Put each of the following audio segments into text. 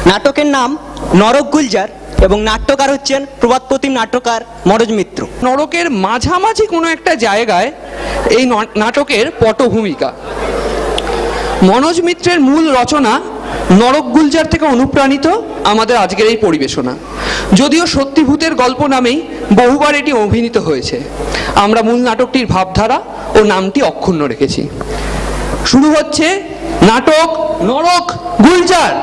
নাটকের নাম নরক গুলজার এবং নাট্যকার হচ্ছেন প্রবাদ প্রতিম নাট্যকার মনোজ মিত্র। নরকের মাঝামাঝি কোনো একটা জায়গায় এই নাটকের পটভূমিকা। মনোজ মিত্রের মূল রচনা নরক গুলজার থেকে অনুপ্রাণিত আমাদের আজকের এই পরিবেশনা। যদিও সত্যিভূতের গল্প নামেই বহুবার এটি অভিনীত হয়েছে, আমরা মূল নাটকটির ভাবধারা ও নামটি অক্ষুণ্ণ রেখেছি। শুরু হচ্ছে নাটক নরক গুলজার।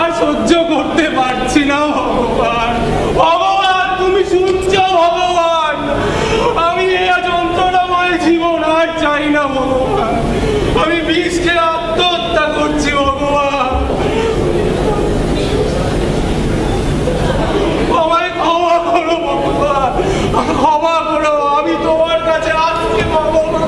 আর সহ্য করতে পারছি না ভগবান। ভগবান তুমি শুনছো ভগবান, আমি এই যন্ত্রণাময় জীবন আর চাই না ভগবান। আমি বিষ খেয়ে আত্মহত্যা করছি ভগবান। আমায় ক্ষমা করো ভগবান, ক্ষমা করো। আমি তোমার কাছে আসছি ভগবান।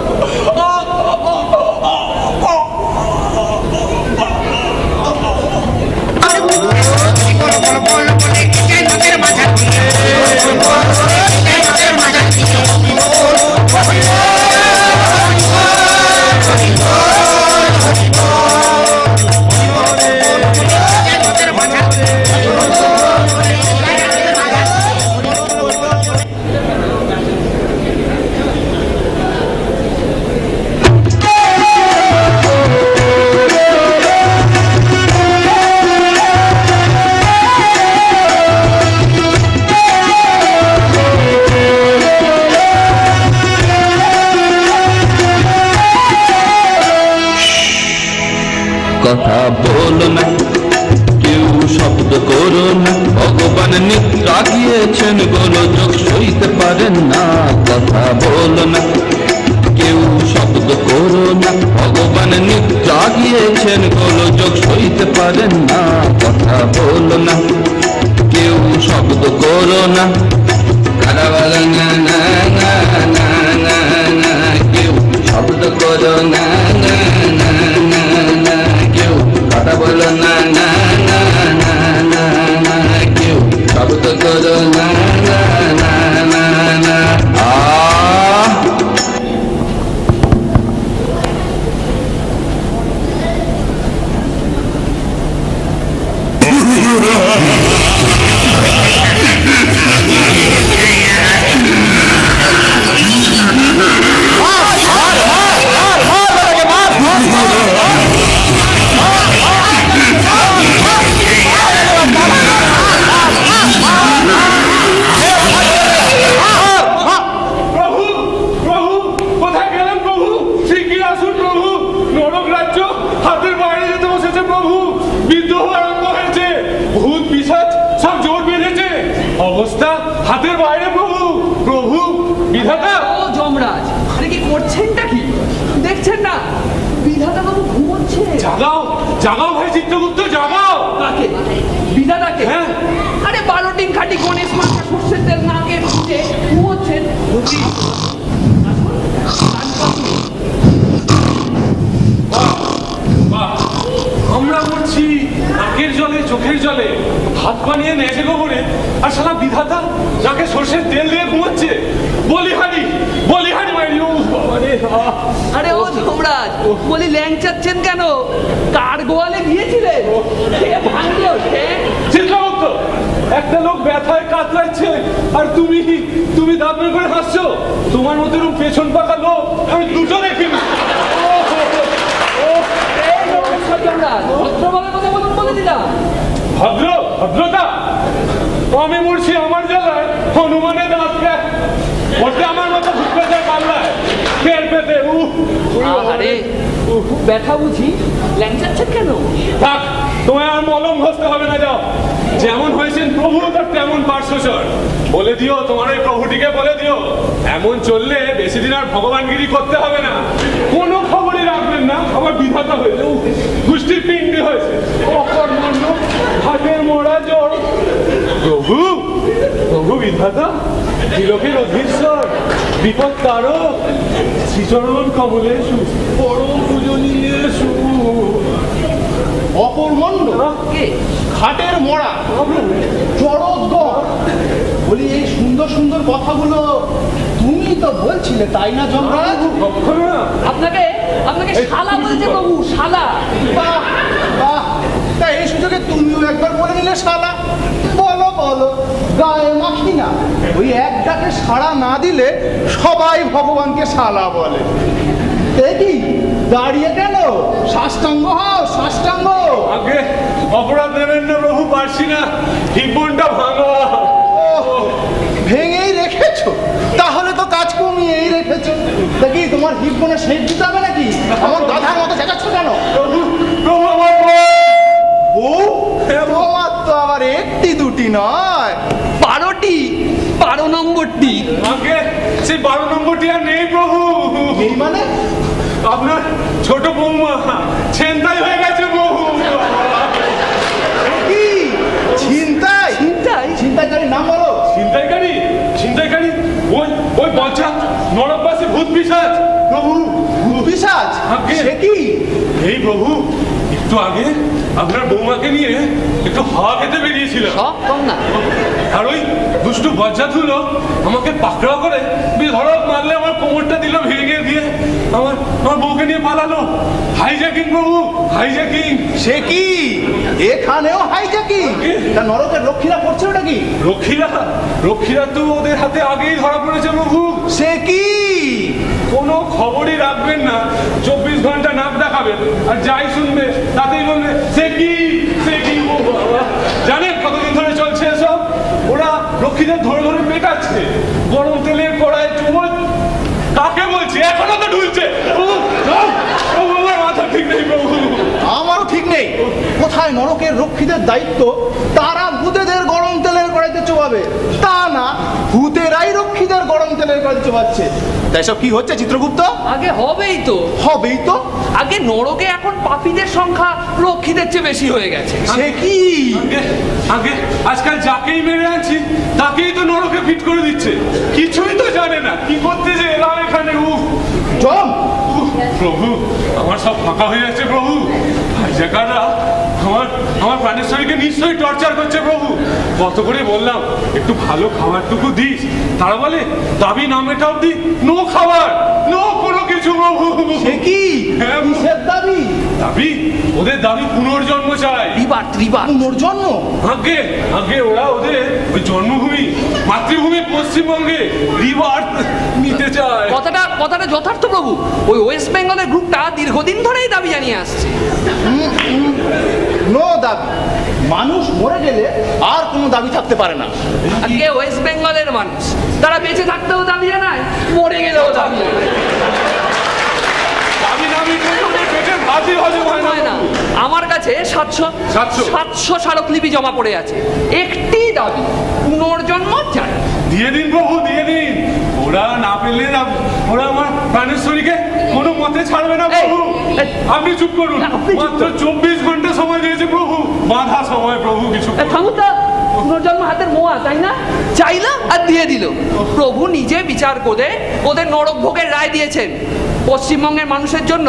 কথা বলো না, কেউ শব্দ করো না, ভগবান নিদ্রা গিয়েছেন, গোলযোগ সইতে পারেন না। কথা বলো না, কেউ শব্দ করো না, ভগবান নিদ্রা গিয়েছেন, গোলযোগ সইতে পারেন না। কথা বলো না, কেউ শব্দ করো না, কারা বলো না না না না না না, কেউ শব্দ করো না না না না না, কেউ কথা বলো না না না না না না, কেউ শব্দ করো না না না না না। অবস্থা হাতের বাইরে প্রভু। প্রভু বিধাতা। ও যমরাজ, আরে কি করছেনটা কি দেখছেন না? বিধাতা বাবু ঘুমোচ্ছে। জাগাও জাগাও ভাই চিত্রগুপ্ত, জাগাও। কাকে? বিধাতাকে? হ্যাঁ। আরে 12 দিন খাটি গণেশ মাথা সর্ষের তেল নাকে ঢুকে ঘুমোচ্ছেন। আমরা করছি নাকের জলে চোখের জলে হাত বানিয়ে নেচে গোবরে, আর সারা বিধাতা যাকে সর্ষের তেল দিয়ে ঘুমাচ্ছে। বলিহারি বলিহারি মাইরি। আরে ও যমরাজ, বলি ল্যাংচাচ্ছেন কেন? কার গোয়ালে গিয়েছিলেন? চিত্রগুপ্ত, একটা লোক ব্যথায় কাতরাচ্ছে আর তুমি তুমি দাঁত বের করে হাসছো। তোমার মতো এরকম পেছন পাকা লোক আমি দুটো দেখিনি। ভদ্রতা আমি মরছি আমার জায়গায়, হনুমানের দাঁত আমার মতো ভুট্টা পাল্লায় পেট পেতে। আরে খুব ব্যথা বুঝি, ল্যাংচাচ্ছেন কেন? থাক, তোমায় আর মলম ঘষতে হবে না, যাও। যেমন হয়েছেন প্রভু তার তেমন পার্শ্বচর। বলে দিও, তোমার ওই প্রভুটিকে বলে দিও, এমন চললে বেশি দিন আর ভগবানগিরি করতে হবে না। কোনো খবরই রাখবেন না, আমার বিধাতা হয়েছে, গোষ্ঠীর পিণ্ডি হয়েছে, অকর্মণ্য হাটের মোড়া জ্বর। প্রভু, প্রভু বিধাতা, তিলকের অধীশ্বর, বিপদ তারক, শ্রীচরণ কমলেশু, পরম পূজনীয়েশু। অপরমণ্ড, খাটের মোড়া, চরদগড়, বলি এই সুন্দর সুন্দর কথাগুলো তুমি তো বলছিলে, তাই না যমরাজ? আপনাকে আপনাকে শালা বলছে বাবু, শালা। বাহ বাহ, তা এই সুযোগে তুমিও একবার বলে নিলে শালা। বলো বলো, গায়ে মাখি না, ওই এক ডাকে সাড়া না দিলে সবাই ভগবানকে শালা বলে। দেখি দাঁড়িয়ে কেন, সাষ্টাঙ্গ হও, সাষ্টাঙ্গ। আগে অপরাধ নেবেন না প্রভু, পারছি না, হিব্বনটা ভাঙা। ভেঙেই রেখেছো? তাহলে তো কাজ কমিয়েই রেখেছো। দেখি তোমার হিব্বনে শেষ দিতে হবে নাকি? আমার গাধার মতো চেঁচাচ্ছ কেন? প্রভু, প্রভু আমার বউ, তোমার তো আবার একটি দুটি নয়, 12টি, 12 নম্বরটি। আগে সেই 12 নম্বরটি আর নেই প্রভু। এই মানে? আপনার ছোট বৌমা ছেনতাই হয়ে গেছে প্রভু। কি ছিনতাই? চিন্তাই ছিনতাইকারীর নাম বলো। ছিনতাইকারী, ছিনতাইকারী, ওই ওই বজ্জা নরকবাসী ভূত পিশাচ প্রভু। ভূত পিশাচ? আগে। সে কি? এই প্রভু, একটু আগে আপনার বৌমাকে নিয়ে একটু হাওয়া খেতে বেরিয়েছিল, সব কম না। আর ওই দুষ্টু বজ্জাতগুলো আমাকে পাকড়াও করে বেধড়ক মারলে আমার কোমরটা দিল ভেঙে দিয়ে আমার আমার বউকে নিয়ে পালালো। হাইজ্যাকিং প্রভু, হাইজ্যাকিং। সে কি? এখানেও হাইজ্যাকিং? তা নরকের রক্ষীরা করছে ওটা কি? রক্ষীরা, রক্ষীরা তো ওদের হাতে আগেই ধরা পড়েছে প্রভু। সে কি? কোনো খবরই রাখবেন না, 24 ঘন্টা নাক দেখাবেন, আর যাই শুনবে তাতেই বলবে সে কি, সে কি। ও বাবা, জানেন কতদিন ধরে চলছে এসব? ওরা রক্ষীদের ধরে ধরে পেটাচ্ছে, গরম তেলের কড়াই চুমোর। কাকে বলছি, এখনো তো ঢুলছে। আমার মাথা ঠিক নেই প্রভু। আমারও ঠিক নেই। কোথায় নরকের রক্ষীদের দায়িত্ব তারা ভূতেদের গরম তেলের কড়াইতে চোবাবে, তা না ভূতেরাই রক্ষীদের গরম তেলের কড়াইতে চোবাচ্ছে। তাই সব কি হচ্ছে চিত্রগুপ্ত? আগে হবেই তো, হবেই তো। আগে নরকে এখন পাপীদের সংখ্যা রক্ষীদের চেয়ে বেশি হয়ে গেছে। সে কি? আগে আগে আজকাল যাকেই মেরে আনছি তাকেই তো নরকে ফিট করে দিচ্ছে, কিছুই তো জানে না কি করতে যে এলাম এখানে। জম, প্রভু, আমার সব ফাঁকা হয়ে যাচ্ছে প্রভু। হাইজ্যাকাররা আমার আমার প্রাণেশ্বরীকে নিশ্চয়ই টর্চার করছে প্রভু। কত করে বললাম একটু ভালো খাবারটুকু দিস, তারা বলে দাবি না মেটা অব্দি নো খাবার, নো কোনো কিছু প্রভু। সে কি? হ্যাঁ, কিসের দাবি? দাবি, ওদের দাবি পুনর্জন্ম চাই। রিবার, রিবার। পুনর্জন্ম? আগে আগে ওরা ওদের ওই জন্মভূমি মাতৃভূমি পশ্চিমবঙ্গে রিবার্থ নিতে চায়। কথাটা যথার্থ প্রভু। ওই ওয়েস্ট বেঙ্গলের গ্রুপটা দীর্ঘদিন ধরেই দাবি জানিয়ে আসছে। নো দাবি। মানুষ মরে গেলে আর কোনো দাবি থাকতে পারে না। আগে ওয়েস্ট বেঙ্গলের মানুষ, তারা বেঁচে থাকতেও দাবি জানায়, মরে গেলেও দাবি জানায়। দাবি দাবি করে পেটের ভাতই হজম হয় না। আমার কাছে 700 স্মারকলিপি জমা পড়ে আছে। একটি দাবি, পুনর্জন্ম চাই। দিয়ে দিন প্রভু, দিয়ে দিন। ওরা না পেলে ওরা আমার প্রাণেশ্বরীকে কোনো মতে ছাড়বে না প্রভু। আপনি চুপ করুন, মাত্র 24 ঘন্টা সময় দিয়েছে প্রভু, বাধা সময় প্রভু। কিছু পুনর্জন্ম হাতের মোয়া, তাই না? চাইলা আর দিয়ে দিল। প্রভু নিজে বিচার করে ওদের নরক ভোগের রায় দিয়েছেন। পশ্চিমবঙ্গের মানুষের জন্য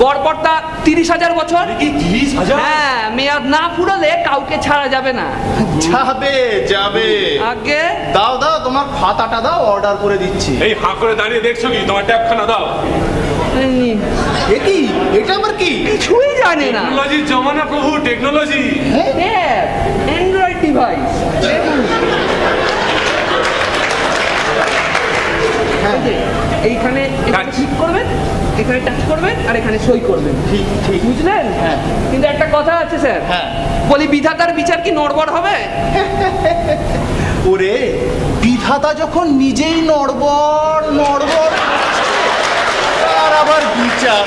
গড়পড়তা 30,000 বছর। 30,000? হ্যাঁ, মেয়াদ না ফুরালে কাউকে ছাড়া যাবে না। যাবে যাবে। আগে দাও দাও, তোমার খাতাটা দাও, অর্ডার করে দিচ্ছি। এই হাঁ করে দাঁড়িয়ে দেখছো কি? তোমার ট্যাবখানা দাও। এ কি? এটা আবার কি? কিছুই জানে না। টেকনোলজির জমানা প্রভু, টেকনোলজি। Android device. এইখানে ক্লিক করবেন, এখানে টাচ করবেন, আর এখানে সই করবেন। ঠিক ঠিক, বুঝলেন? হ্যাঁ। কিন্তু একটা কথা আছে স্যার, হ্যাঁ। বলি বিধাতার বিচার কি নড়বড় হবে? ওরে, বিধাতা যখন নিজেই নড়বড় নড়বড়, আর আবার বিচার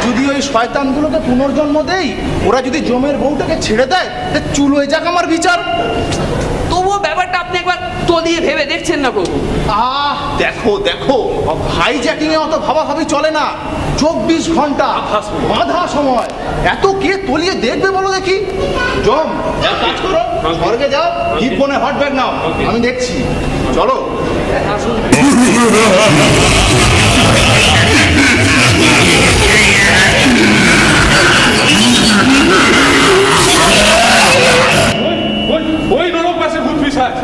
যদি ওই শয়তানগুলোকে পুনর্জন্ম দেই, ওরা যদি জমের বউটাকে ছেড়ে দেয়, তা চুলোয় যাক আমার বিচার। তবুও ব্যাপারটা আপনি একবার তলিয়ে ভেবে দেখছেন না প্রভু? দেখো দেখো, ভাই জ্যাকিং এ অত ভাবাভাবি চলে না। 24 ঘন্টা বাধা সময়, এত কে তলিয়ে দেখবে বলো দেখি। জম, এক কাজ করো, স্বর্গে যাও, হিপ বনে হট ব্যাগ নাও, আমি দেখছি। চলো। ওই নরক পাশে ভূত পিশাচ,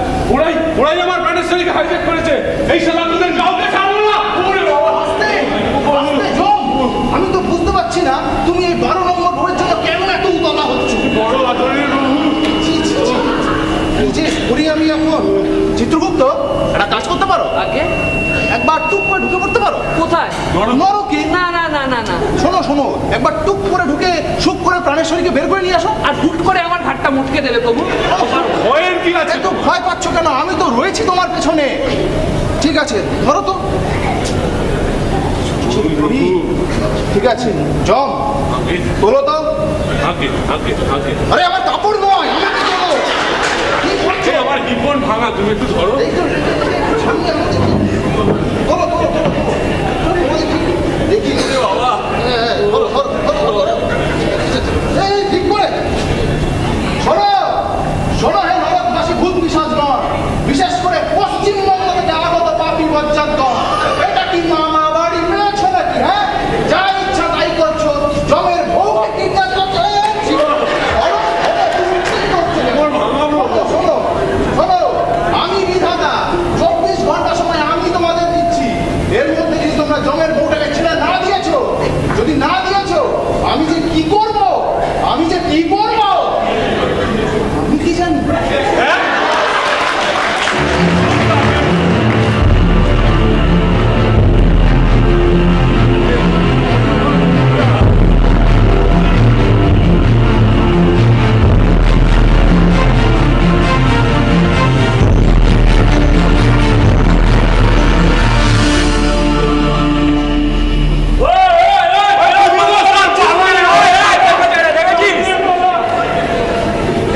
ওরাই আমার প্রাণের শরীরকে হাইজ্যাক করেছে। এই শালা তোদের কাউকে ছাড়বো না। ওরে বাবা, আস্তে আস্তে জম। আমি তো বুঝতে পারছি না তুমি এই 12 নম্বর বউয়ের জন্য কেন এত উতলা হচ্ছ। বড় আদরের প্রভু। এই যে করি আমি এখন। চিত্রগুপ্ত, একটা কাজ করতে পারো? আগে একবার টুক করে ঢুকে পড়তে পারো। কোথায়? নরকে। না না না না না, শোনো শোনো, একবার টুক করে ঢুকে সুপ করে প্রাণের শরীরকে বের করে নিয়ে আসো। আর হুট করে আমার ঘাটটা মুটকে দেবে প্রভু। ভয়ের কি আছে? এত ভয় পাচ্ছ কেন? আমি তো রয়েছি তোমার পেছনে। ঠিক আছে, ধরো তো। ঠিক আছে, জম তোলো তো। আরে আমার কাপড় নয়, আমাকে তোলো। কি করছো? আমার জীবন ভাঙা, তুমি একটু ধরো। এই তো, সামনে আমাকে তোলো তোলো তোলো তোলো। দেখি বাবা, ধরো ধরো ধরো। এই ঠিক করে শোনো শোনো, হে নরকবাসী ভূত পিশাচগণ, বিশেষ করে পশ্চিমবঙ্গ থেকে আগত পাপী বজ্জাতগণ, এটা কি মামা বাড়ি পেয়েছো নাকি? হ্যাঁ, যা ইচ্ছা তাই করছো। জমের বউকে কিডন্যাপ করছো। শোনো শোনো, আমি বিধাতা, 24 ঘন্টা সময় আমি তোমাদের দিচ্ছি। এর মধ্যে যদি তোমরা জমের বউটাকে ছেড়ে না দিয়েছো, যদি না দিয়েছো, আমি যে কি করব, আমি যে কি করব আমি কি জানি।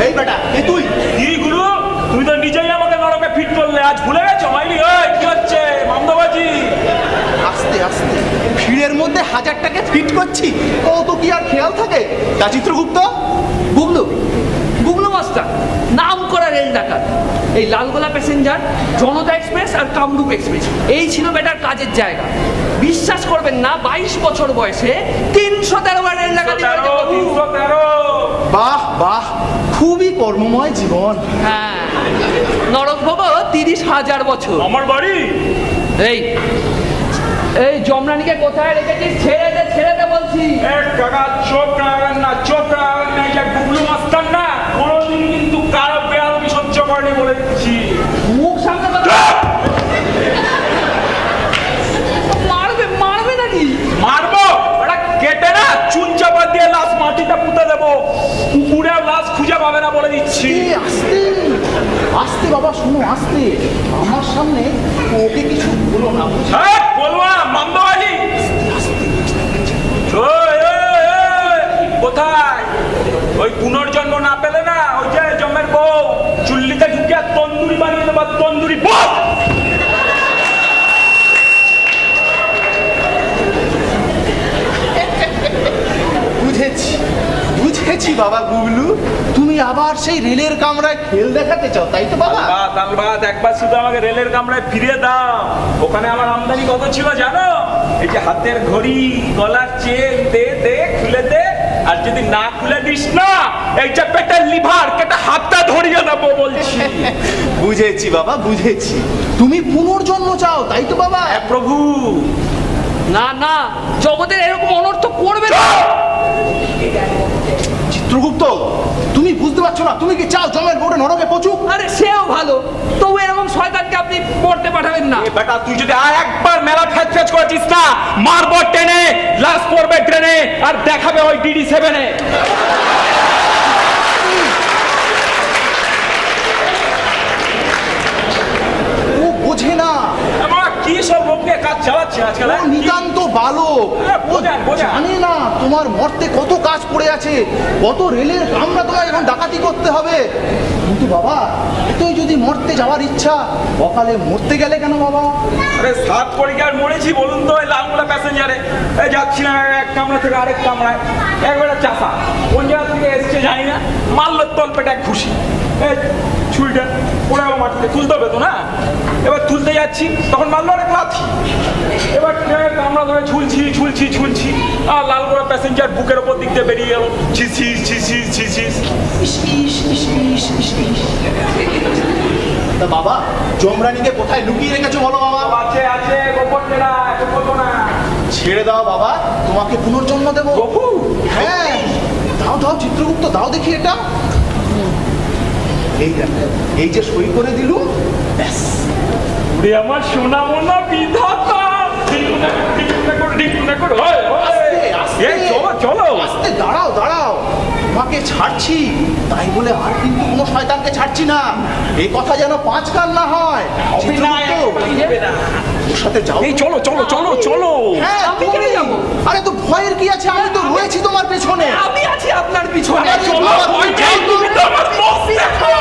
এই বেটা, এ তুই কি গুরু, তুমি তো নিজেই আমাকে নরকে ফিট করলে, আজ ভুলে গেছো? মাইলি কি হচ্ছে মামদাবাজি? আস্তে আস্তে ভিড়ের মধ্যে 1000টাকে ফিট করছি, ও তো কি আর খেয়াল থাকে? তা চিত্রগুপ্ত, বুবলু বুবলু মাস্টার নাম করা রেল ডাকাত। এই লালগোলা প্যাসেঞ্জার, জনতা এক্সপ্রেস আর কামরূপ এক্সপ্রেস, এই ছিল বেটার কাজের জায়গা। বিশ্বাস করবেন না, 22 বছর বয়সে 313 বার রেল ডাকাতি করেছে প্রভু। 313। বাহ বাহ, খুবই কর্মময় জীবন। হ্যাঁ, নরক ভোগ 30,000 বছর। আমার বাড়ি এই এই জমরানিকে কোথায় রেখেছিস? ছেড়ে দে বলছি। এক কাকা, চোখ রাখেন না, চোখ রাখেন না। এই যে বুবলু মাস্টার না, কোনোদিন কিন্তু কারো বেয়াদবি সহ্য করেনি বলে দিচ্ছি। মুখ সামনে কথা। মারবে নাকি? মারবো, ওটা কেটে না চুন চাপা দিয়ে লাশ মাটিতে পুঁতে দেবো। কুকুরের লাশ খুঁজে পাবে না বলে দিচ্ছি। আস্তে আস্তে বাবা, শোনো আস্তে। আমার সামনে ওকে কিছু বলো না, বুঝলি? বলবো না মামদাবাজি। কোথায় ওই পুনর্জন্ম না পেলে না, ওই যে জমের বউ চুল্লিতে ঢুকে তন্দুরি বানিয়ে দেবো, তন্দুরি বউ। বুঝেছি বাবা গুবলু, তুমি আবার সেই রেলের কামরায় খেল দেখাতে চাও, তাই তো বাবা? আলবাত একবার শুধু আমাকে রেলের কামরায় ফিরিয়ে দাও। ওখানে আমার আমদানি কত ছিল জানো? এই যে হাতের ঘড়ি, গলার চেন, দে দে খুলে দে। আর যদি না খুলে দিস না, এই যে পেটের লিভার কেটে হাতটা ধরিয়ে দেবো বলছি। বুঝেছি বাবা, বুঝেছি। তুমি পুনর্জন্ম চাও, তাই তো বাবা? প্রভু, না না, জগতের এরকম অনর্থ করবে না। চিত্রগুপ্ত, তুমি বুঝতে পারছো না? তুমি কি চাও জমের বউটা নরকে পচুক? আরে সেও ভালো, তবু এরকম শয়তানকে আপনি পড়তে পাঠাবেন না। বেটা তুই যদি আর একবার মেলা ফ্যাচ ফ্যাচ করেছিস না, মারবো টেনে, লাশ পড়বে ট্রেনে, আর দেখাবে ওই DD7-এ। ও বোঝে না, কি সব লোককে কাজ চালাচ্ছে আজকাল। ও নিতান্ত বালক, ও বোঝান। জানে না তোমার মরতে কত কাজ পড়ে আছে, কত রেলের কামরা তোমার এখন ডাকাতি করতে হবে। কিন্তু বাবা, এতই যদি মরতে যাওয়ার ইচ্ছা, অকালে মরতে গেলে কেন বাবা? আরে 7 পরীক্ষার মরেছি বলুন তো, এই লালগোলা প্যাসেঞ্জারে যাচ্ছি না এক কামরা থেকে আরেক কামরায়, একবারে চাষা কোন জায়গা থেকে এসছে জানি না, মারলো তল পেটে এক খুশি, ছুরিটা পড়ে গেল মাটিতে, তুলতে হবে তো না। এবার তুলতে যাচ্ছি তখন মারলো অনেক লাথি, এবার কামরা ধরে ঝুলছি আর লালগোলা প্যাসেঞ্জার বুকের ওপর দিক দিয়ে বেরিয়ে গেল, ছিছিস ছিছিস ছিছিস। তা বাবা, জমরানিকে কোথায় লুকিয়ে রেখেছো বলো বাবা? আছে আছে, গোপন টেরা, এখন বলবো না। ছেড়ে দাও বাবা, তোমাকে পুনর্জন্ম দেবো। হ্যাঁ, দাও দাও চিত্রগুপ্ত, দাও দেখি এটা। এই দেখো, এই যে সই করে দিলুম, ব্যাস। ওরে আমার সোনা মোনা বিধাতা, চলো আস্তে দাঁড়াও দাঁড়াও, তোমাকে ছাড়ছি তাই বলে আর কিন্তু কোনো শয়তানকে ছাড়ছি না, এই কথা যেন 5 কান না হয়। ওর সাথে যাও। এই চলো চলো চলো চলো। হ্যাঁ, আমি কেন যাবো? আরে তো ভয়ের কি আছে, আমি তো রয়েছি তোমার পেছনে। আমি আছি আপনার পিছনে। আরে বাবা, তুমি যাও তো। তুমি তো আমার মুখ দেখো।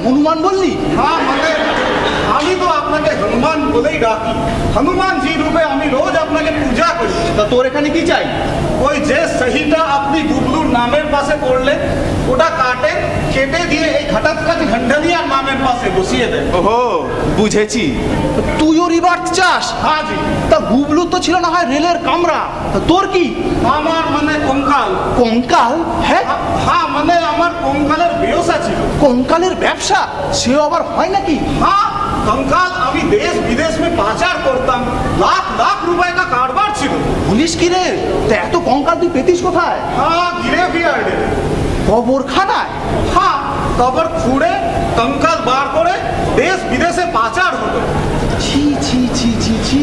হনুমান বললি? হ্যাঁ, মানে আমি তো আপনাকে হনুমান বলেই ডাকি, হনুমান জি রূপে আমি রোজ আপনাকে পূজা করি। তা তোর এখানে কি চাই? ওই যে সহিটা আপনি গুবলুর নামের পাশে করলেন, ওটা কাটেন, কেটে দিয়ে এই হঠাৎ কাজ ঢন্ঢনিয়ার নামের পাশে বসিয়ে দেন। ওহো, বুঝেছি। তুইও রিভার্স চাস? হ্যাঁ জি। তা গুবলু তো ছিল না হয় রেলের কামরা, তা তোর কি? আমার মানে কঙ্কাল। কঙ্কাল? হ্যাঁ হ্যাঁ, মানে আমার কঙ্কালের ব্যবসা ছিল। কঙ্কালের ব্যবসা? সেও আবার হয় নাকি? हाँ, कंकाल अभी देश विदेश में पाचार करताम, लाख लाख रुपए का कारोबार ছিল। পুলিশ কি রে? তা এত কঙ্কাল তুই পেতিস কোথায়? हाँ, ग्रेवयार्डे। কবরখানায়? हाँ, কবর খুঁড়ে कंकाल বার করে দেশ বিদেশে পাচার হতো। ছি ছি ছি ছি ছি,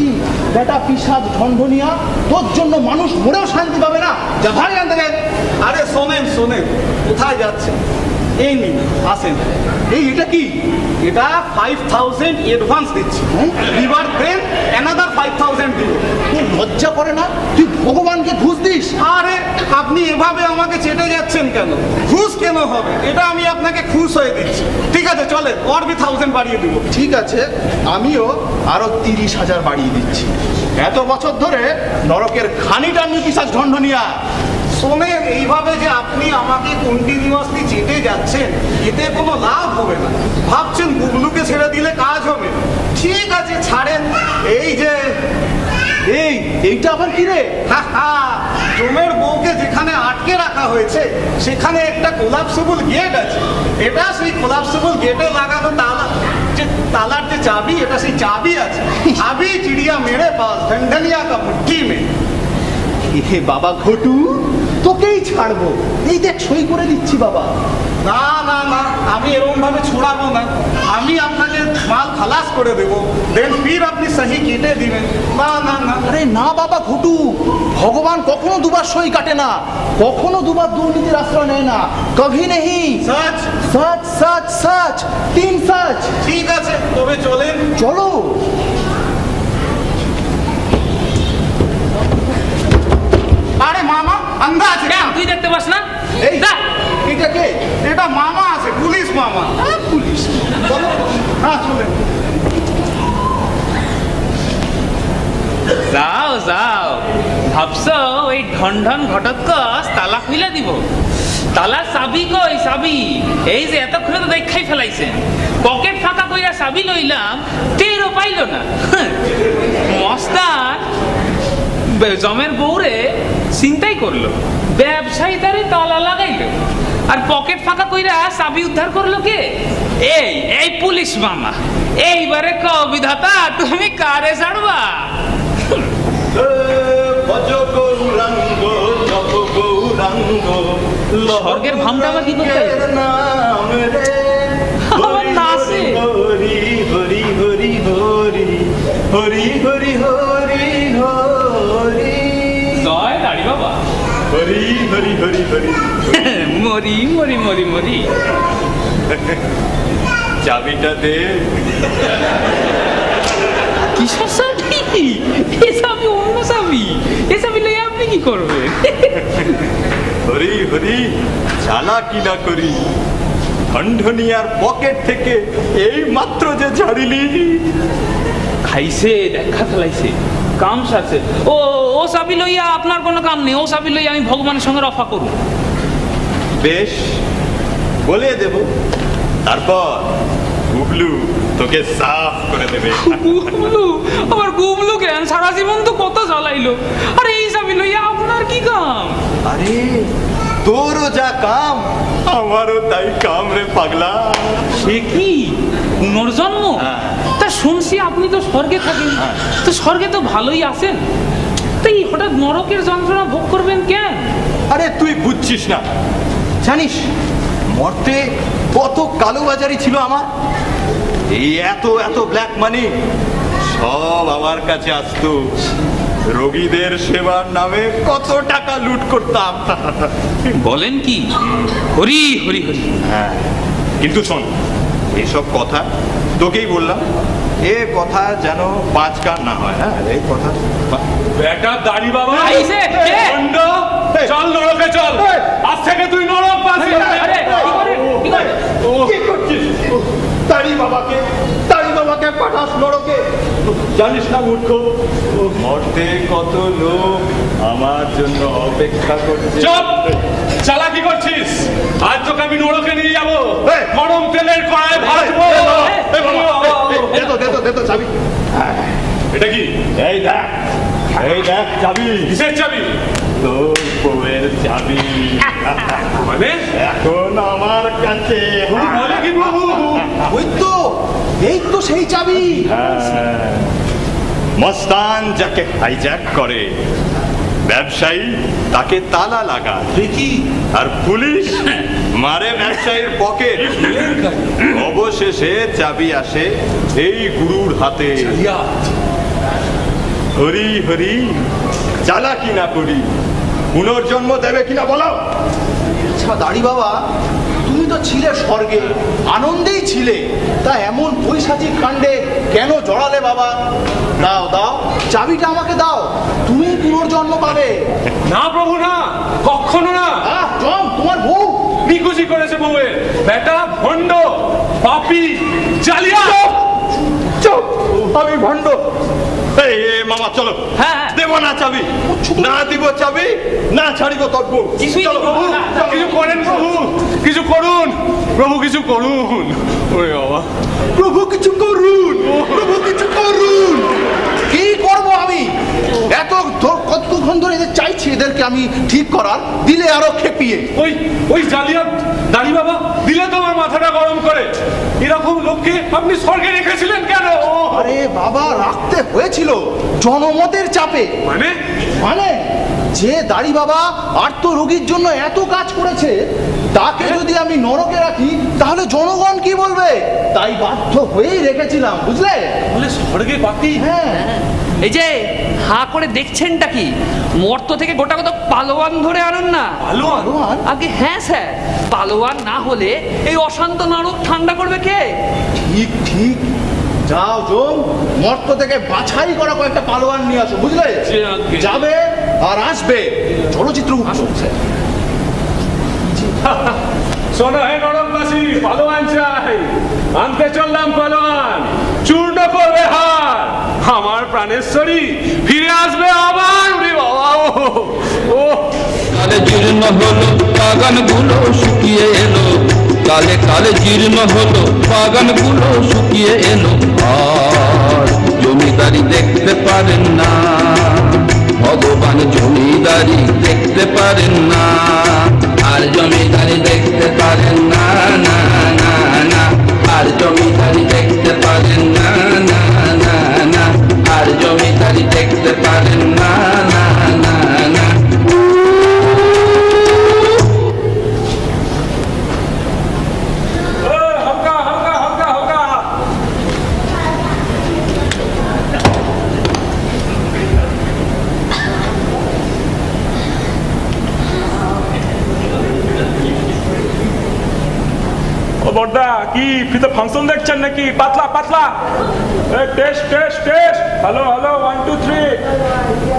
বেটা পিসাদ ঢন্ঢনিয়া, তোর জন্য মানুষ মরেও শান্তি পাবে না। যা ভাই আন থেকে। আরে শোনেন শোনেন, কোথায় যাচ্ছে? এই নিন, আসেন। এই এটা কি? এটা 5000 অ্যাডভান্স দিচ্ছি, এবার দেন অ্যানাদার 5000 দিব। তোর লজ্জা করে না? তুই ভগবানকে ঘুষ দিস? আরে আপনি এভাবে আমাকে চেটে যাচ্ছেন কেন? ঘুষ কেন হবে? এটা আমি আপনাকে খুশ হয়ে দিচ্ছি। ঠিক আছে চলেন, আর 1000 বাড়িয়ে দিব। ঠিক আছে, আমিও আরো 30,000 বাড়িয়ে দিচ্ছি। এত বছর ধরে নরকের খানিটা নিয়ে পিসাজ ঢন্ঢনিয়া। শোনেন, এইভাবে যে আপনি আমাকে কন্টিনিউয়াসলি চেটে যাচ্ছেন, এতে কোনো লাভ হবে না। ভাবছেন গুগলুকে ছেড়ে দিলে কাজ হবে? ঠিক আছে ছাড়েন। এই যে এইটা আবার কি রে? জমের বউকে যেখানে আটকে রাখা হয়েছে সেখানে একটা কোলাপসেবল গেট আছে। এটা সেই কোলাপসেবল গেটে লাগানো তালা, যে তালার যে চাবি, এটা সেই চাবি আছে। আবি চিড়িয়া মেরে পাস ঢন্ঢনিয়া কা মুট্ठी में। হে বাবা ঘটু, তোকেই ছাড়বো। এই দেখ সই করে দিচ্ছি বাবা। না না না, আমি এরকম ভাবে ছুড়াবো না। আমি আপনাকে মাল খালাস করে দেবো, দেন ফির আপনি সহি কেটে দিবেন। না না না। আরে না বাবা ঘটু, ভগবান কখনো দুবার সই কাটে না, কখনো দুবার দুর্নীতির আশ্রয় নেয় না। কভি নেহি। সচ সচ সচ সচ, 3 সচ। ঠিক আছে, তবে চলেন। চলো। আরে মামা, আন্ধা আছে কেন? তুই দেখতে পাস না? এই এটা কে? এটা মামা আছে, পুলিশ মামা। পুলিশ? চলো। হ্যাঁ চলেন। যাও যাও, ভাবছ ওই ঢন ঢন ঘটোৎকচ তালা খুলে দিব? তালার চাবি কই? চাবি এই যে এতক্ষণে তো দেখাই ফেলাইছেন। পকেট ফাঁকা কইরা চাবি লইলাম, টেরও পাইল না। মস্তান জমের বউরে চিন্তাই করলো, ব্যবসায়ী তারে তালা লাগাইল। আর পকেট ফাঁকা কইরা চাবি উদ্ধার করলো কে? এই এই পুলিশ মামা। এইবারে কও বিধাতা, তুমি কারে ছাড়বা? স্বর্গের ভামটা আবার কি করতে আমার নাচে? হরি হরি হরি হরি হরি হরি হরি হরি জয় দাড়ি বাবা। হরি হরি হরি হরি মরি মরি মরি মরি। চাবিটা দে। কিসের চাবি? এ চাবি অন্য চাবি। এ চাবি লইয়া আপনি কি করবেন? হরি হরি চালাকি না করি, ঠনঠনিয়ার পকেট থেকে এই মাত্র যে ঝাড়িলি। খাইছে, দেখা ফেলাইছে, কাম সারছে। ও ও চাবি লইয়া আপনার কোনো কাম নেই। ও চাবি লইয়া আমি ভগবানের সঙ্গে রফা করব। বেশ, বলে দেব, তারপর গুবলু তোকে সাফ করে দেবে। গুবলু? আমার গুবলু কেন? সারা জীবন তো কত জ্বালাইলো। আরে এই চাবি লইয়া আপনার কি কাম? আরে তোরও যা কাম আমারও তাই কাম রে পাগলা। সে কি পুনর্জন্ম? তা শুনছি আপনি তো স্বর্গে থাকেন, তো স্বর্গে তো ভালোই আছেন, তাই হঠাৎ নরকের যন্ত্রণা ভোগ করবেন কেন? আরে তুই বুঝছিস না, জানিস মর্তে কত কালোবাজারি ছিল আমার। এই এত এত ব্ল্যাক মানি সব আমার কাছে আসতো। রোগীদের সেবার নামে কত টাকা লুট করতাম। বলেন কি? হরি হরি হরি। হ্যাঁ, কিন্তু শোন, এসব কথা তোকেই বললাম, এ কথা যেন পাঁচ কান না হয়। হ্যাঁ, এই কথা বেটা দাড়ি বাবা, আইছে, কে? বন্ধ, চল নরকে চল। আজ থেকে তুই নরক পাবি। আরে কি করেন? কি করেন? কি করছিস? দাড়ি বাবাকে পাঠাস নরকে? জানিস না মূর্খ, মর্তে কত লোক আমার জন্য অপেক্ষা করছে। চুপ! চালাকি করছিস? আজ তোকে আমি নরকে নিয়ে যাবো, গরম তেলের কড়ায় ভাজবো। দে তো চাবি। এটা কি? এই দেখ চাবি। কিসের চাবি? তোর বউয়ের চাবি। মানে এখন আমার কাছে। বলে কি প্রভু? ওই তো, এই তো সেই চাবি। মস্তান যাকে হাইজ্যাক করে, ব্যবসায়ী তাকে তালা লাগায়, আর পুলিশ মারে ব্যবসায়ীর পকেট। অবশেষে চাবি আসে এই গুরুর হাতে। হরি হরি চালাকি না করি, পুনর্জন্ম দেবে কিনা বলো? আচ্ছা দাড়ি বাবা, তুমি তো ছিলে স্বর্গে, আনন্দেই ছিলে, তা এমন পৈশাচিক কাণ্ডে কেন জড়ালে বাবা? দাও চাবিটা আমাকে দাও, তুমি পুনর্জন্ম পাবে। না প্রভু, না, কখনো না। তোমার বউ নিকুচি করেছে বউয়ের। বেটা ভণ্ড, পাপী, জালিয়া। চুপ! আমি ভণ্ড? এই মামা চলো। হ্যাঁ, দেব না চাবি, না দিব চাবি, না ছাড়িব তোর বউ। চলো প্রভু, কিছু করেন প্রভু, কিছু করুন প্রভু, কিছু করুন। ওরে বাবা, প্রভু কিছু করুন, প্রভু কিছু করুন। কি করব আমি? কতক্ষণ ধরে এদের চাইছি, এদেরকে আমি ঠিক করার, দিলে আরো খেপিয়ে। ওই জালিয়াত দাড়ি বাবা দিলে তো আমার মাথাটা গরম করে। এরকম লোককে আপনি স্বর্গে রেখেছিলেন কেন? আরে বাবা, রাখতে হয়েছিল জনমতের চাপে। মানে যে দাড়ি বাবা আর্ত রোগীর জন্য এত কাজ করেছে, তাকে যদি আমি নরকে রাখি তাহলে জনগণ কি বলবে? তাই বাধ্য হয়েই রেখেছিলাম, বুঝলে? বলে স্বর্গে পাপী? হ্যাঁ। এই যে হা করে দেখছেনটা কি? মর্ত থেকে গোটা কত পালোয়ান ধরে আনুন না। পালোয়ান? আগে হ্যাঁ স্যার, পালোয়ান না হলে এই অশান্ত নরক ঠান্ডা করবে কে? ঠিক। যাও জম, মর্ত থেকে বাছাই করা কয়েকটা পালোয়ান নিয়ে আসো, বুঝলে? যাবে আর আসবে। চলচ্চিত্র শোনো হে নরকবাসী, পালোয়ান চাই। আনতে চললাম পালোয়ান, চূর্ণ করবে হার। আমার প্রাণেশ্বরী ফিরে আসবে আবার। কালে জীর্ণ হলো বাগান গুলো শুকিয়ে এলো, কালে কালে জীর্ণ হলো বাগান গুলো শুকিয়ে এলো। আর জমিদারি দেখতে পারেন না ভগবান, জমিদারি দেখতে পারেন না। আর জমিদারি দেখতে পারেন না, না না না, আর জমিদারি দেখতে পারেন না, না না না, আর জমিদারি দেখতে পারেন না, না না না। হালকা হালকা হালকা হালকা। ও বড়দা, কি ফিতে ফাংশন দেখছেন নাকি? পাতলা পাতলা। Test test test. Hello hello, 1 2 3।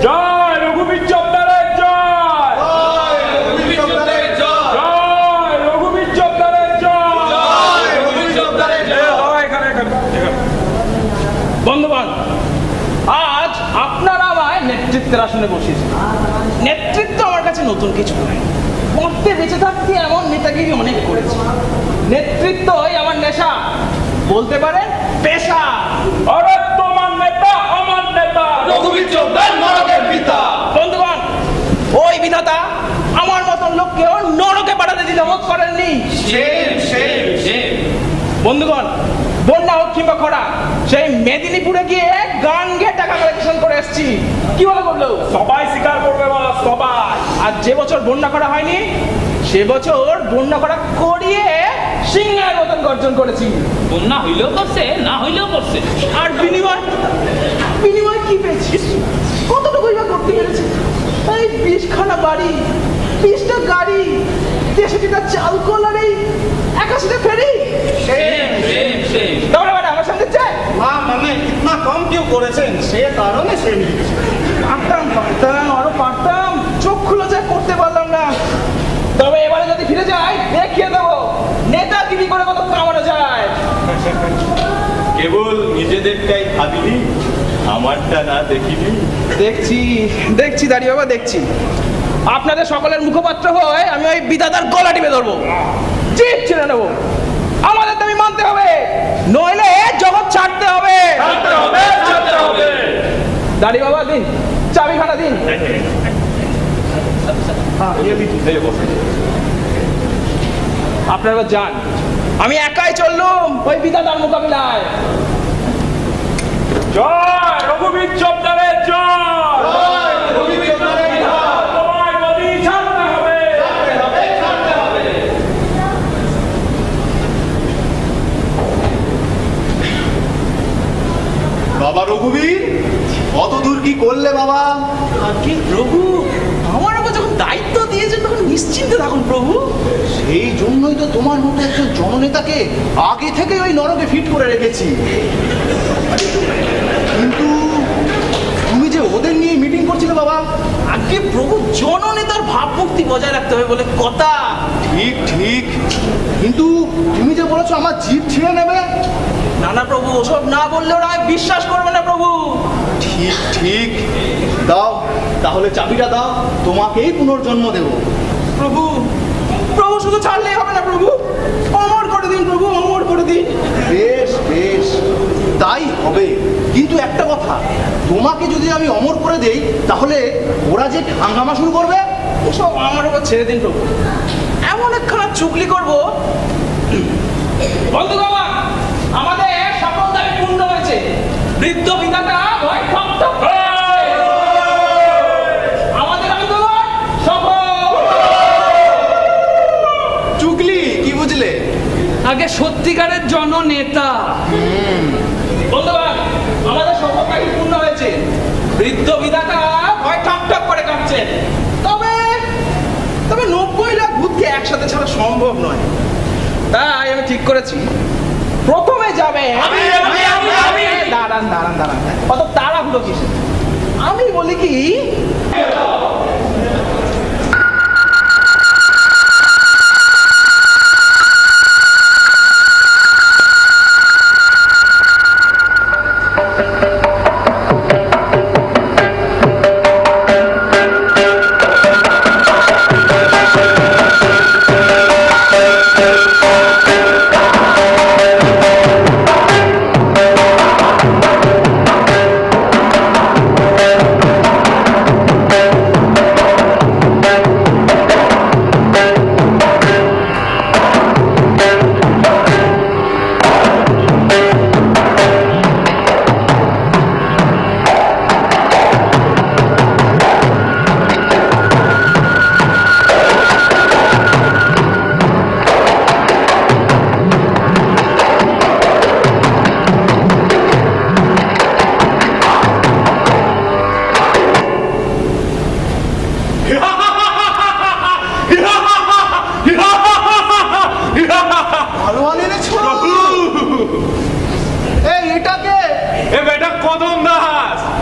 জয় রঘুবীর জব্দারের জয়। জয় রঘুবীর জব্দারের জয়। জয় রঘুবীর জব্দারের জয়। জয় রঘুবীর জব্দারের জয়। এখানে এখানে এখানে। বন্ধুগণ, আজ আপনারা আমায় নেতৃত্বের আসনে বসিয়েছেন। নেতৃত্ব আমার কাছে নতুন কিছু নয়। পড়তে বেঁচে থাকতে এমন নেতাগিরি অনেক করেছি। নেতৃত্বই আমার নেশা, বলতে পারেন পেশা। আরে তোমার নেতা আমার নেতা রঘুবীর জব্দার নরকের পিতা। বন্ধুগণ, ওই বিধাতা আমার মতন লোককেও নরকে পাঠাতে দ্বিধাবোধ করেননি। বন্ধুগণ, বন্যা হোক কিংবা খরা, সেই মেদিনীপুরে গিয়ে গান গেয়ে টাকা কালেকশন করে এসেছি। কি বলে বললো? সবাই স্বীকার করবে বলো, সবাই। আর যে বছর বন্যা করা হয়নি, সে বছর বন্যা করা করিয়ে সিংহের মতন গর্জন করেছি। বন্যা হইলেও করছে, না হইলেও করছে। আর বিনিময় বিনিময় কি পেয়েছিস? কতটুকুই বা করতে পেরেছি? এই 20খানা বাড়ি, 20টা গাড়ি, 63টা চাল কল আর এই 81টা ফেরি। তোমরা মানে আমার সঙ্গে চাই না, মানে ইতনা কম কেউ করেছেন, সে কারণে সে পারতাম আরো পারতাম, চোখ খুলে যা করতে পারলাম না। তবে এবারে যদি ফিরে যাই, দেখিয়ে দেবো নেতাগিরি করে কত কামানো যায়। কেবল নিজেদেরটাই ভাবিনি, আমারটা না দেখিনি। দেখছি দেখছি দাঁড়িয়ে বাবা, দেখছি। আপনাদের সকলের মুখপাত্র হয়ে আমি ওই বিধাতার গলা টিপে ধরবো, জিভ ছেড়ে নেবো। আমাদের দাবি মানতে হবে, নইলে জগৎ ছাড়তে হবে। দাঁড়িয়ে বাবা দিন, চাবিখানা দিন। আপনারা যান, আমি একাই চললুম ওই বিধাতার মোকাবিলায়। জয় রঘুবীর জব্দারের জয়। জয় রঘুবীর জব্দারের জয়। তোমায় গদি ছাড়তে হবে, ছাড়তে হবে। বাবা রঘুবীর, কত দূর কি করলে বাবা? আগে প্রভু, আমার উপর যখন দায়িত্ব দিয়েছেন তখন নিশ্চিন্তে থাকুন প্রভু। সেই জন্যই তো তোমার মতো একজন জননেতাকে আগে থেকে ওই নরকে ফিট করে রেখেছি। কিন্তু তুমি যে ওদের নিয়ে মিটিং করছিলে বাবা। আগে প্রভু, জননেতার ভাবমূর্তি বজায় রাখতে হবে বলে কথা। ঠিক ঠিক, কিন্তু তুমি যে বলেছো আমার জিভ ছিঁড়ে নেবে। না না প্রভু, ওসব না বললে ওরা বিশ্বাস করবে না প্রভু। ঠিক ঠিক, দাও তাহলে চাবিটা দাও, তোমাকেই পুনর্জন্ম দেব। প্রভু প্রভু, শুধু ছাড়লেই হবে না প্রভু, অমর করে দিন প্রভু, অমর করে দিন। বেশ বেশ, তাই হবে। কিন্তু একটা কথা, তোমাকে যদি আমি অমর করে দেই, তাহলে ওরা যে হাঙ্গামা শুরু করবে। ওসব আমার উপর ছেড়ে দিন প্রভু, এমন একখানা চুগলি করবো। বন্ধুগণ, আমাদের সকল দাবি পূর্ণ হয়েছে। বৃদ্ধ বিধাতা ভয় ঠক। আমাদের আন্দোলন সফল। চুগলি কি বুঝলে? আগে সত্যিকারের জননেতা। বন্ধুগণ, আমাদের সকল দাবি পূর্ণ হয়েছে। বৃদ্ধ বিধাতা ভয় ঠক ঠক করে কাঁপছেন। তবে 90 লাখ ভূতকে একসাথে ছাড়া সম্ভব নয়। তাই আমি ঠিক করেছি, প্রথমে যাবে দাঁড়ান দাঁড়ান দাঁড়ান, কত তাড়াহুড়ো কিসে? আমি বলি কি,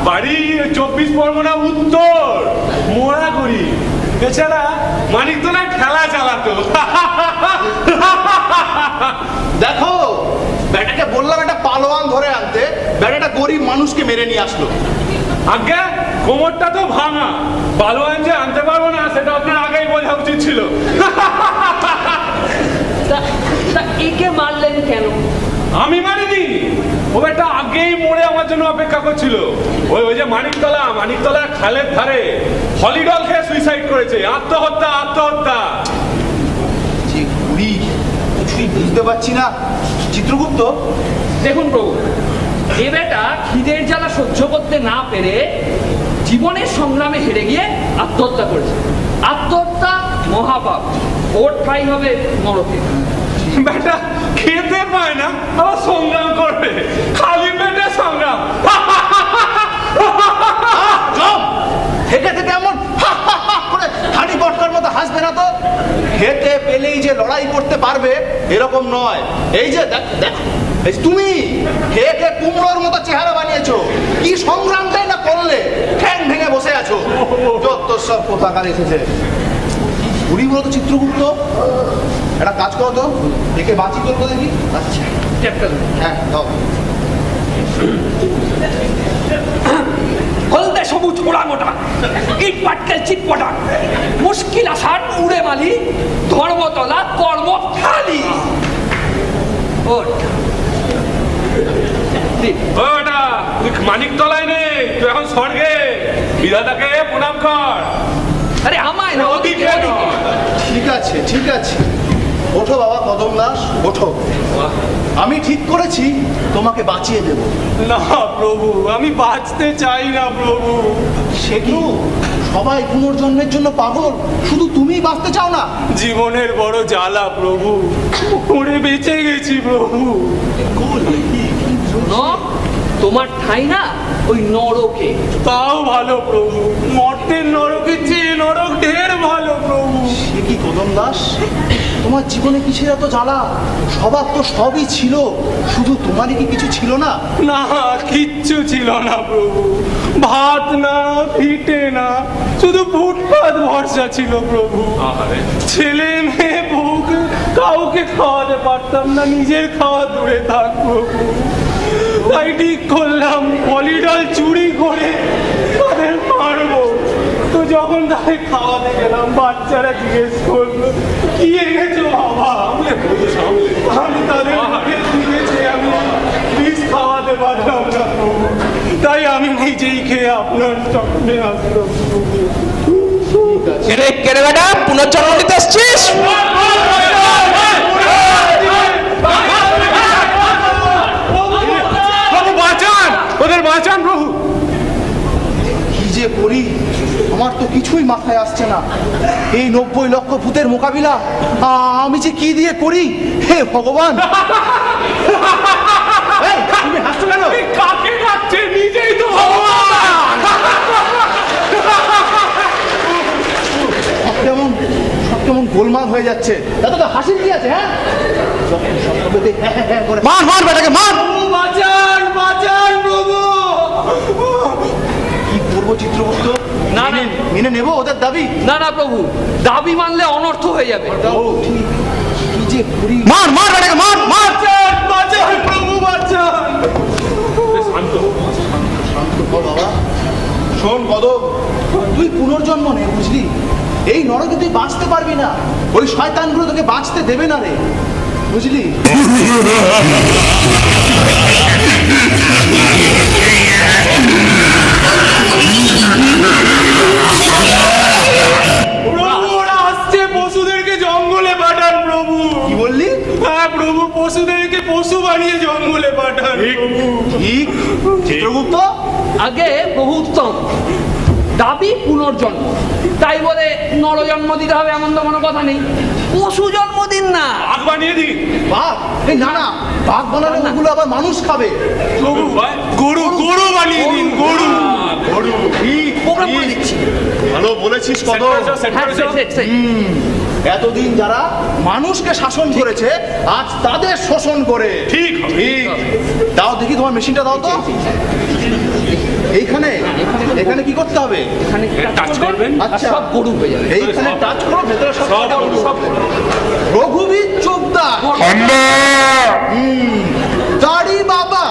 বাড়ি 24 পরগনা উত্তর মোড়াগুড়ি। এছাড়া মানিকতলায় খেলা চালাতো। দেখো ব্যাটাকে বললাম একটা পালোয়ান ধরে আনতে, ব্যাটাটা গরিব মানুষকে মেরে নিয়ে আসলো। আজ্ঞা কোমরটা তো ভাঙা, পালোয়ান যে আনতে পারবো না সেটা আপনার আগেই বোঝা উচিত ছিল। তা একে মারলেন কেন? আমি মারিনি, ও একটা আগেই মরে আমার জন্য অপেক্ষা করছিল। ওই যে মানিকতলা খালের ধারে হলিডল খেয়ে সুইসাইড করেছে। আত্মহত্যা আত্মহত্যা। যে কুড়ি কিছুই বুঝতে পারছি না। চিত্রগুপ্ত, দেখুন প্রভু, এ বেটা খিদের জ্বালা সহ্য করতে না পেরে জীবনের সংগ্রামে হেরে গিয়ে আত্মহত্যা করেছে। আত্মহত্যা মহাপাপ, ওর ঠাই হবে নরকে। বেটা খেতে পায় না আবার সংগ্রাম করবে, খালি পেটে সংগ্রাম। থেকে থেকে এমন করে হাঁড়ি বটকার মতো হাসবে না তো। খেতে পেলেই যে লড়াই করতে পারবে এরকম নয়। এই যে দেখ তুমি খেয়ে খেয়ে কুমড়োর মতো চেহারা বানিয়েছো, কি সংগ্রামটাই না করলে, ঠ্যাং ভেঙে বসে আছো। যত সব কোথাকার এসেছে। বুড়ি বলো তো চিত্রগুপ্ত, একটা কাজ করো তো, একে বাঁচি করবো দেখি। আচ্ছা হ্যাঁ দাও। হলদে সবুজ ওড়াঙ্গটা, ইট পাটকেল চিটপটা, মুশকিল আসার উড়ে মালি, ধর্মতলা কর্ম খালি। ওটা তুই মানিকতলায় নেই, তুই এখন স্বর্গে। বিধাতাকে প্রণাম কর। আরে আমায় না, ওদিকে। ঠিক আছে ঠিক আছে, ওঠো বাবা কদম দাস, ওঠো। আমি ঠিক করেছি তোমাকে বাঁচিয়ে দেব। না প্রভু, আমি বাঁচতে চাই না প্রভু। সে কি, সবাই পুনর্জন্মের জন্য পাগল, শুধু তুমিই বাঁচতে চাও না? জীবনের বড় জ্বালা প্রভু, মরে বেঁচে গেছি প্রভু। তোমার ঠাই না ওই নরকে। তাও ভালো প্রভু, মর্তের নরকের চেয়ে নরক ঢের ভালো প্রভু। সে কি কদম দাস, তোমার জীবনে কিসের এত জ্বালা? সবার তো সবই ছিল, শুধু তোমারই কি কিছু ছিল না? না, কিচ্ছু ছিল না প্রভু। ভাত না, পিঠে না, শুধু ফুটপাত ভরসা ছিল প্রভু। ছেলে মেয়ে বউকে কাউকে খাওয়াতে পারতাম না, নিজের খাওয়া দূরে থাক প্রভু। তাই ঠিক করলাম হলিডল চুরি করে তাদের মারবো। তো যখন তাদের খাওয়াতে গেলাম, বাচ্চারা জিজ্ঞেস করলো কি এনেছো বাবা, আমি তাদের মুখের দিকে চেয়ে আমি প্লিজ খাওয়াতে পারলাম না প্রভু। তাই আমি নিজেই খেয়ে আপনার চক্রে আসলাম প্রভু। কেড়ে বেটা পুনর্জন্ম নিতে আসছিস? ওদের বাঁচান প্রভু। কি যে করি, আমার তো কিছুই মাথায় আসছে না। এই 90 লক্ষ ভূতের মোকাবিলা আমি যে কি দিয়ে করি, হে ভগবান। তুমি হাসছো কেন? কাকে ডাকছে? নিজেই তো ভগবান। সব কেমন গোলমাল হয়ে যাচ্ছে। দাদা তো হাসির কি আছে? হ্যাঁ মার মার বেটাকে মার। বাঁচান বাঁচান প্রভু। কি করবো চিত্রগুপ্ত? না না, মেনে নেবো ওদের দাবি? না না প্রভু, দাবি মানলে অনর্থ হয়ে যাবে। কি যে করি? মার মার বেটাকে মার মার। বাঁচান বাঁচান প্রভু বাঁচান। শান্ত কর বাবা। শোন কদম, তুই পুনর্জন্ম নে, বুঝলি? এই নরকে তুই বাঁচতে পারবি না, ওই শয়তানগুলো তোকে বাঁচতে দেবে না রে, বুঝলি? প্রভু ওরা আসছে, পশুদেরকে জঙ্গলে পাঠান প্রভু। কি বললি? হ্যাঁ প্রভু, পশুদেরকে পশু বানিয়ে জঙ্গলে পাঠান প্রভু। ঠিক চিত্রগুপ্ত, আগে বহু উত্তম, দাবি পুনর্জন্ম, তাই বলে নরজন্ম দিতে হবে এমন তো কোনো কথা নেই। পশু জন্ম দিন না, বাঘ বানিয়ে দিন। বাঘ? এই না না, বাঘ বানালে ওগুলো আবার মানুষ খাবে। প্রভু গরু গরু বানিয়ে দিন, গরু। গরু? ঠিক প্রোগ্রাম করে দিচ্ছি। ভালো বলেছিস কদম। এতদিন যারা মানুষকে শাসন করেছে, আজ তাদের শোষণ করে। ঠিক ঠিক। দাও দেখি তোমার মেশিনটা দাও তো। এইখানে এখানে কি করতে হবে? এখানে টাচ করবেন, আচ্ছা, সব গরু হয়ে যাবে। এইখানে টাচ করো, ভেতরে সব রঘুবীর চোপদার, দাড়ি বাবা,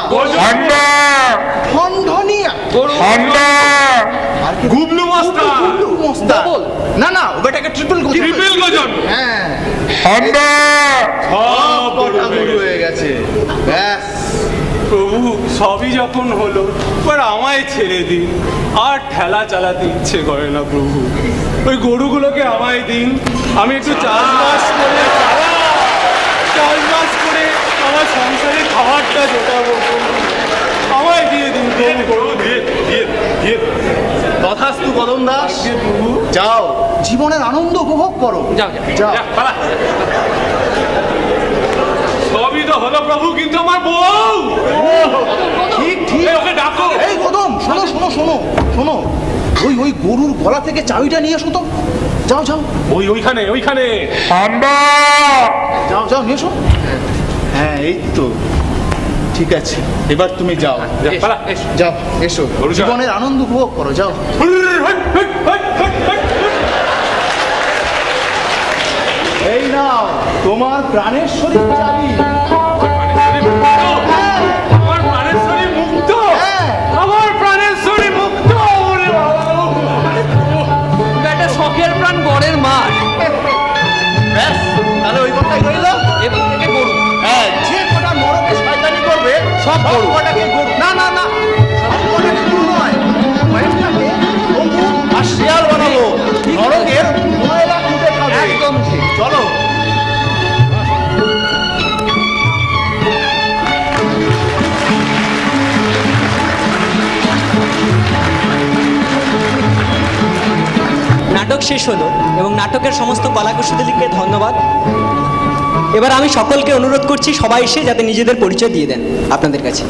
খণ্ডনিয়া, আর কি? Gublu master, Gublu master. না না, ওটাকে ট্রিপল গজন, হ্যাঁ, সব কটা গরু হয়ে গেছে। ব্যাস, প্রভু সবই যখন হলো, এবার আমায় ছেড়ে দিন। আর ঠেলা চালাতে ইচ্ছে করে না প্রভু, ওই গরুগুলোকে আমায় দিন। আমি একটু চাষবাস করে আমার সংসারে খাবারটা জোটাবো। আমায় দিয়ে দিন প্রভু, দিয়ে তথাস্তু কদম দাস। যাও, জীবনের আনন্দ উপভোগ করো। যাও যাও। সবই তো হলো প্রভু, কিন্তু আমার বউ। ঠিক ঠিক, ওকে ডাকো। এই কদম, শোনো শোনো শোনো শোনো, ওই গরুর গলা থেকে চাবিটা নিয়ে এসো তো। যাও যাও, ওইখানে যাও যাও, নিয়ে এসো। হ্যাঁ, এই তো ঠিক আছে, এবার তুমি যাও। যাও, এসো, জীবনের আনন্দ উপভোগ করো। যাও। এই নাও তোমার প্রাণেশ্বরী চাবি। আমার প্রাণেশ্বরী মুক্ত, আমার প্রাণেশ্বরী মুক্ত। একটা শখের প্রাণ গড়ের মাঠ। ব্যাস, তাহলে ওই কথাই রইল। এবার থেকে গরু। হ্যাঁ, যে কটা নরকে শয়তানি করবে সব কটাকে গরু। না না না, সব কটাকে গরু নয়, কয়েকটাকে গরু আর শিয়াল বানাবো। নরকের ময়লা খুঁটে খাবে। একদম ঠিক। চলো। নাটক শেষ হলো এবং নাটকের সমস্ত কলাকুশলীকে ধন্যবাদ। এবার আমি সকলকে অনুরোধ করছি সবাই এসে যাতে নিজেদের পরিচয় দিয়ে দেন আপনাদের কাছে।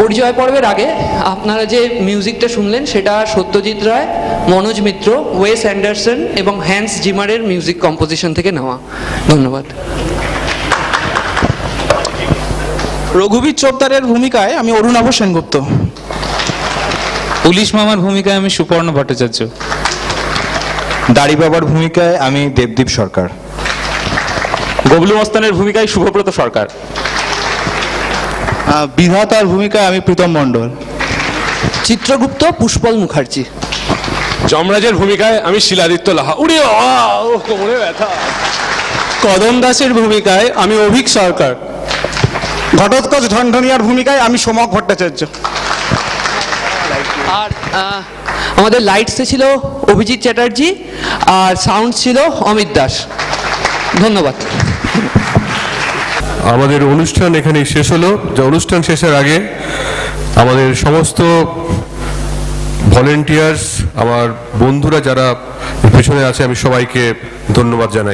পরিচয় পর্বের আগে আপনারা যে মিউজিকটা শুনলেন সেটা সত্যজিৎ রায়, মনোজ মিত্র, ওয়েস অ্যান্ডারসন এবং হ্যান্স জিমারের মিউজিক কম্পোজিশন থেকে নেওয়া। ধন্যবাদ। রঘুবীর চোপদারের ভূমিকায় আমি অরুণাভ সেনগুপ্ত। পুলিশ মামার ভূমিকায় আমি সুপর্ণ ভট্টাচার্য। দাড়ি বাবার ভূমিকায় আমি দেবদীপ সরকার। গবলু মস্তানের ভূমিকায় শুভব্রত সরকার। বিধাতার ভূমিকায় আমি প্রীতম মণ্ডল। চিত্রগুপ্ত পুষ্পল মুখার্জি। যমরাজের ভূমিকায় আমি শিলাদিত্য লাহা। উড়ে কোমরে ব্যথা। কদম দাসের ভূমিকায় আমি অভিক সরকার। ঘটোৎকচ ঢনঢনিয়ার ভূমিকায় আমি সোমক ভট্টাচার্য। আর আমাদের লাইটসে ছিল অভিজিৎ চ্যাটার্জি আর সাউন্ড ছিল অমিত দাস। ধন্যবাদ। আমাদের অনুষ্ঠান এখানেই শেষ হলো। যে অনুষ্ঠান শেষের আগে আমাদের সমস্ত ভলেন্টিয়ার্স, আমার বন্ধুরা যারা পেছনে আছে, আমি সবাইকে ধন্যবাদ জানাই।